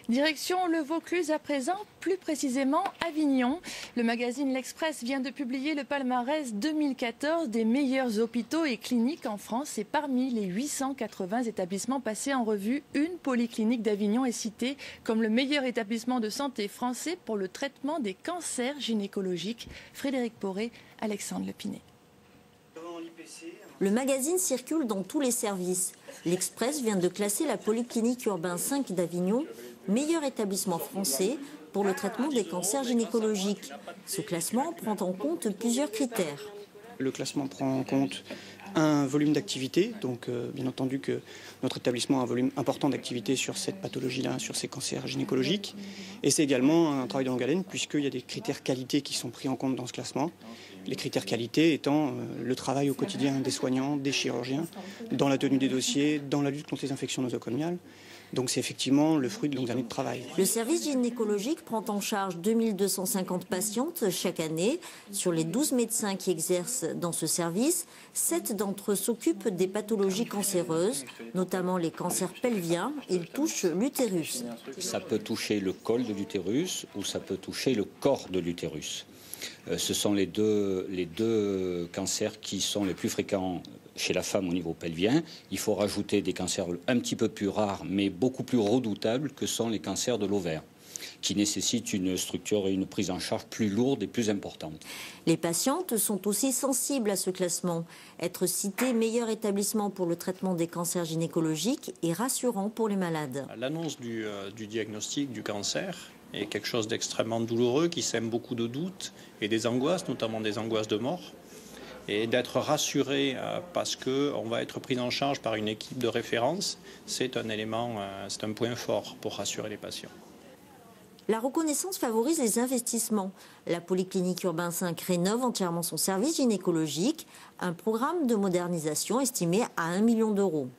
Direction le Vaucluse à présent, plus précisément Avignon. Le magazine L'Express vient de publier le palmarès 2014 des meilleurs hôpitaux et cliniques en France. Et parmi les 880 établissements passés en revue, une polyclinique d'Avignon est citée comme le meilleur établissement de santé français pour le traitement des cancers gynécologiques. Frédéric Poré, Alexandre Lepinet. Le magazine circule dans tous les services. L'Express vient de classer la Polyclinique Urbain 5 d'Avignon, meilleur établissement français pour le traitement des cancers gynécologiques. Ce classement prend en compte plusieurs critères. Le classement prend en compte un volume d'activité, donc bien entendu que notre établissement a un volume important d'activité sur cette pathologie-là, sur ces cancers gynécologiques. Et c'est également un travail de longue haleine puisqu'il y a des critères qualité qui sont pris en compte dans ce classement. Les critères qualité étant le travail au quotidien des soignants, des chirurgiens, dans la tenue des dossiers, dans la lutte contre les infections nosocomiales. Donc c'est effectivement le fruit de longues années de travail. Le service gynécologique prend en charge 2250 patientes chaque année. Sur les 12 médecins qui exercent dans ce service, 7 d'entre eux s'occupent des pathologies cancéreuses, notamment les cancers pelviens. Ils touchent l'utérus. Ça peut toucher le col de l'utérus ou ça peut toucher le corps de l'utérus. Ce sont les deux cancers qui sont les plus fréquents chez la femme au niveau pelvien. Il faut rajouter des cancers un petit peu plus rares, mais beaucoup plus redoutables, que sont les cancers de l'ovaire, qui nécessitent une structure et une prise en charge plus lourde et plus importante. Les patientes sont aussi sensibles à ce classement. Être cité meilleur établissement pour le traitement des cancers gynécologiques est rassurant pour les malades. L'annonce du diagnostic du cancer est quelque chose d'extrêmement douloureux qui sème beaucoup de doutes et des angoisses, notamment des angoisses de mort. Et d'être rassuré parce qu'on va être pris en charge par une équipe de référence, c'est un élément, c'est un point fort pour rassurer les patients. La reconnaissance favorise les investissements. La Polyclinique Urbain 5 rénove entièrement son service gynécologique, un programme de modernisation estimé à 1 million d'euros.